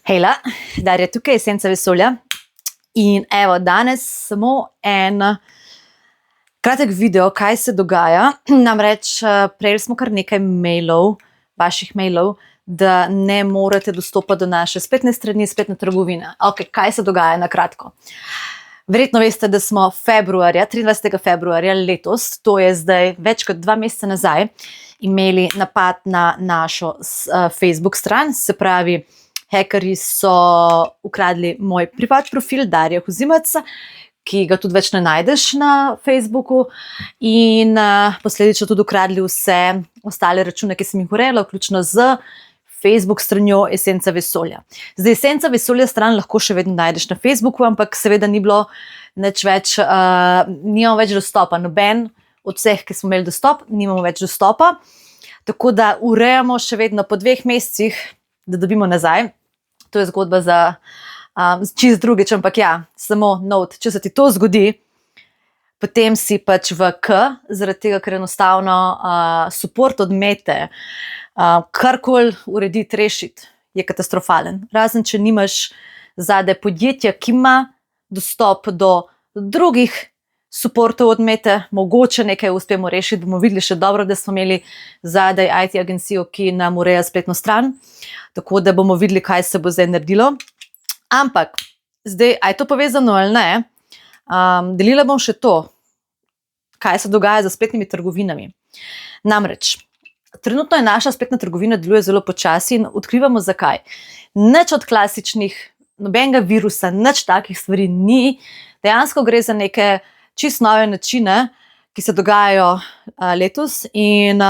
Hejla, Darja tukaj, Esenca vesolja. In evo, danes samo en kratek video, kaj se dogaja. Namreč prejeli smo kar nekaj mailov, vaših mailov, da ne morete dostopati do naše spletne strani, spletne trgovine. Ok, kaj se dogaja na kratko? Verjetno veste, da smo februarja, 23. februarja letos, to je zdaj več kot 2 meseca nazaj, imeli napad na našo Facebook stran, se pravi, hekerji so ukradli moj privat profil, Darja Huzimac, ki ga tudi več ne najdeš na Facebooku, in posledično tudi ukradli vse ostale račune, ki sem jih urejala, vključno z Facebook stranjo Esenca vesolja. Zdaj, Esenca vesolja stran lahko še vedno najdeš na Facebooku, ampak seveda ni bilo nič več, nimamo več dostopa. Noben od vseh, ki smo imeli dostop, nimamo več dostopa. Tako da urejamo še vedno po 2 mesecih, da dobimo nazaj. To je zgodba za čist drugič, ampak ja, samo note, če se ti to zgodi, potem si pač v K, zaradi tega, ker enostavno support od Mete, karkoli urediti, rešiti, je katastrofalen. Razen, če nimaš zadaj podjetja, ki ima dostop do drugih supportov od Mete, mogoče nekaj uspemo rešiti, bomo videli še dobro, da smo imeli zadaj IT agencijo, ki nam ureja spletno stran, tako da bomo videli, kaj se bo zdaj naredilo. Ampak, zdaj, a je to povezano ali ne, delila bom še to, kaj se dogaja z spletnimi trgovinami. Namreč, trenutno je naša spletna trgovina deluje zelo počasi in odkrivamo zakaj. Nič od klasičnih, nobenega virusa, nič takih stvari ni. Dejansko gre za neke čist nove načine, ki se dogajajo letos, in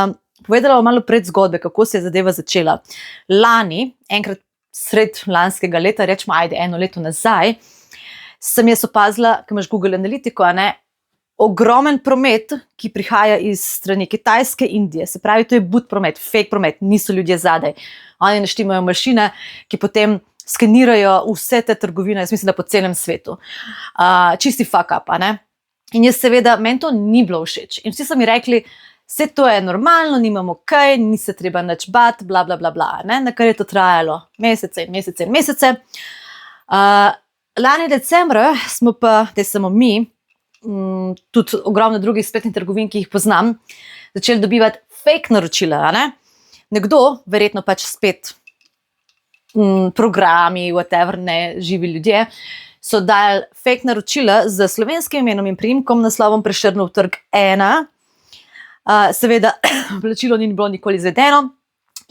povedala bom malo predzgodbe, kako se je zadeva začela. Lani, enkrat sred lanskega leta, rečemo, ajde, 1 leto nazaj, sem jaz opazila, ko imaš Google Analytico, ogromen promet, ki prihaja iz strani Kitajske, Indije. Se pravi, to je but promet, fake promet, niso ljudje zadaj. Oni naštimajo mašine, ki potem skenirajo vse te trgovine, jaz mislim, da po celem svetu. Čisti fuck up, In jaz seveda, meni to ni bilo všeč. In vsi so mi rekli, vse to je normalno, nimamo kaj, ni se treba nič bati, bla, bla, bla, bla. Na kar je to trajalo mesece in mesece in mesece. Lani decembra smo pa, te samo mi, tudi ogromno drugih spletnih trgovin, ki jih poznam, začeli dobivati fake naročila. Nekdo, verjetno pač spet programi, whatever, ne živi ljudje, so dali fake naročila z slovenskim imenom in priimkom, naslovom Prešernov trg 1. Seveda, plačilo ni bilo nikoli izvedeno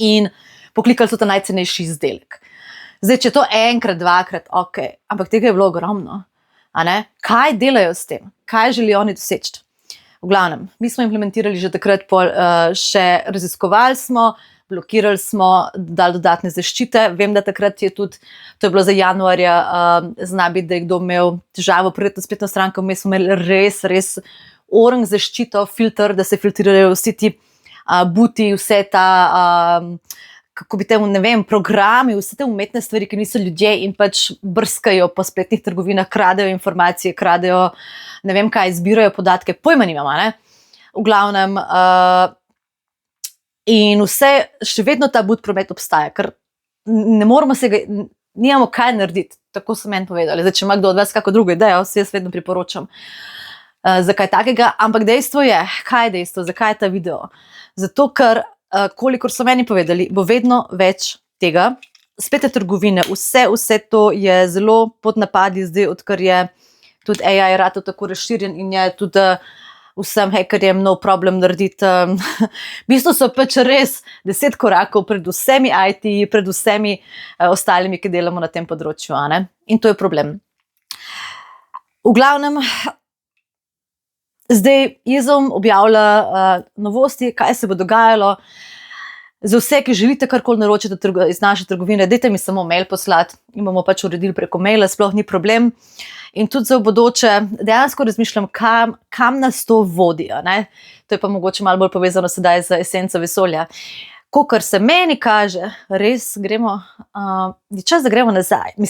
in poklikali so ta najcenejši izdelek. Zdaj, če to enkrat, dvakrat, ok, ampak tega je bilo ogromno. Kaj delajo s tem? Kaj želijo oni doseči? V glavnem, mi smo implementirali že takrat, še raziskovali smo, blokirali smo, dali dodatne zaščite. Vem, da takrat je tudi, to je bilo za januarja, zna biti, da je kdo imel težavo priti na spletno stranko, mi smo imeli res orang zaščito, filter, da se filtrirajo vsi ti buti, vse ta, kako bi temu, ne vem, programi, vse te umetne stvari, ki niso ljudje in pač brskajo po spletnih trgovinah, kradejo informacije, kradejo, ne vem kaj, zbirajo podatke, pojma nimam, V glavnem, in vse, še vedno ta but promet obstaja, ker ne moramo se ga, nimamo kaj narediti, tako so meni povedali. Zdaj, če ima kdo od vas kako drugo idejo, se jaz vedno priporočam za kaj takega, ampak dejstvo je, kaj je dejstvo, zakaj je ta video? Zato, ker, kolikor so meni povedali, bo vedno več tega, spletne trgovine, vse to je zelo pod napadi zdaj, odkar je tudi AI ratal tako razširjen in je tudi vsem hekerjem no problem narediti. V bistvu so pač res 10 korakov pred vsemi IT, pred vsemi ostalimi, ki delamo na tem področju, In to je problem. V glavnem, zdaj jaz bom objavila novosti, kaj se bo dogajalo. Za vse, ki želite karkoli naročiti iz naše trgovine, dajte mi samo mail poslati in bomo pač uredili preko maila, sploh ni problem. In tudi za v bodoče dejansko razmišljam, kam nas to vodi. To je pa mogoče malo bolj povezano sedaj z Esenco vesolja. Kakor se meni kaže, res gremo, je čas, da gremo nazaj, v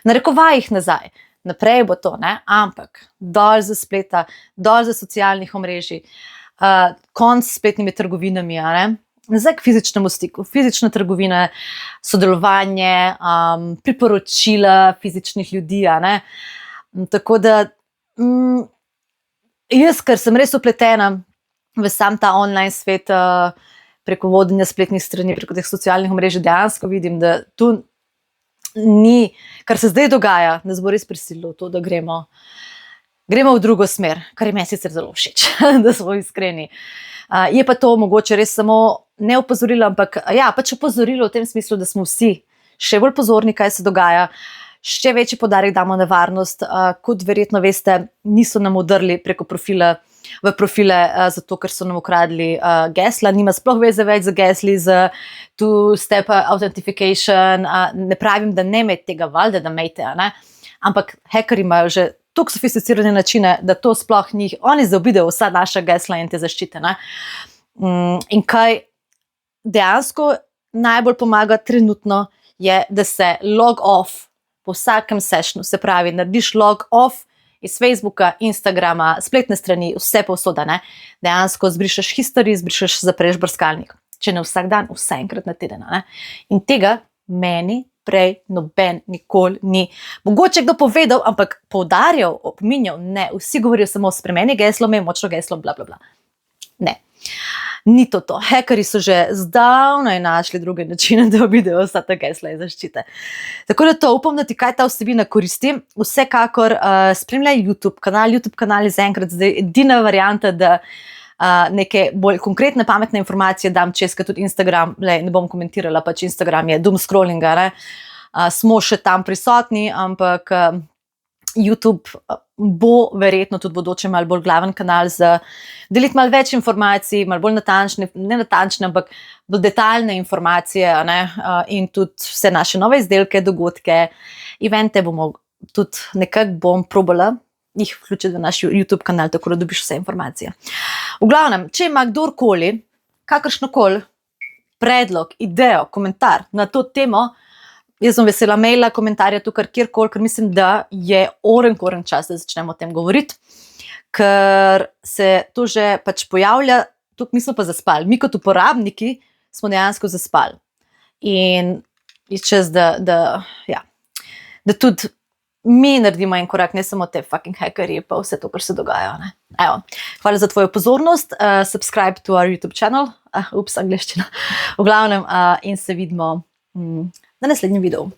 narekovajih nazaj. Naprej bo to, ampak dol za spleta, dol za socialnih omrežij, konc s spletnimi trgovinami, nazaj k fizičnemu stiku, fizične trgovine, sodelovanje, priporočila fizičnih ljudi, a ne. Tako da jaz, ker sem res vpletena v sam ta online svet, preko vodenja spletnih strani, preko teh socialnih omrežij, dejansko vidim, da tu ni, kar se zdaj dogaja, nas bo res prisililo to, da gremo v drugo smer, kar je meni sicer zelo všeč, da smo iskreni. Je pa to mogoče res samo ne opozorilo, ampak pač opozorilo v tem smislu, da smo vsi še bolj pozorni, kaj se dogaja, še večji poudarek damo na varnost, kot verjetno veste, niso nam vdrli preko v profile, zato ker so nam ukradli gesla, nima sploh veze več za gesli, z two-step authentication, ne pravim, da ne imejte tega, valjda, da imejte, ampak hekeri imajo že toliko sofisticirane načine, da to sploh njih, oni zaobidejo vsa naša gesla in te zaščite. In kaj dejansko najbolj pomaga trenutno je, da se log off po vsakem sessionu, se pravi, narediš log off iz Facebooka, Instagrama, spletne strani, vse povsod, dejansko zbrišeš history, zapreš brskalnik. Če ne vsak dan, vsaj enkrat na teden. In tega meni prej noben nikoli ni. Mogoče kdo povedal, ampak poudarjal, opominjal, ne, vsi govorijo samo spremeni geslo, imej močno geslo, bla, bla, bla. Ne, ni to. Hekeri so že zdavnaj našli druge načine, da obidejo vsa ta gesla in zaščite. Tako da to upam, da ti kaj ta vsebina koristi. Vsekakor spremljaj YouTube kanal. YouTube kanal je zaenkrat zdaj edina varianta, da neke bolj konkretne, pametne informacije dam čez, ker tudi Instagram, ne bom komentirala, pač Instagram je doom scrollinga, smo še tam prisotni, ampak YouTube bo verjetno tudi bodoče malo bolj glaven kanal za deliti malo več informacij, malo bolj natančne, ne natančne, ampak bolj detaljne informacije, in tudi vse naše nove izdelke, dogodke, evente bomo tudi nekako bom probala jih vključiti v naš YouTube kanal, tako da dobiš vse informacije. V glavnem, če ima kdorkoli, kakršnokoli predlog, idejo, komentar na to temo, jaz sem vesela maila, komentarja tukaj kjerkoli, ker mislim, da je koren čas, da začnemo o tem govoriti, ker se to že pač pojavlja, tukaj mi smo pa zaspali. Mi kot uporabniki smo dejansko zaspali. In je čas, da tudi mi naredimo en korak, ne samo te fucking hackerji, pa vse to, kar se dogaja. Evo, hvala za tvojo pozornost, subscribe to our YouTube channel, angliščina, v glavnem, in se vidimo na naslednjem videu.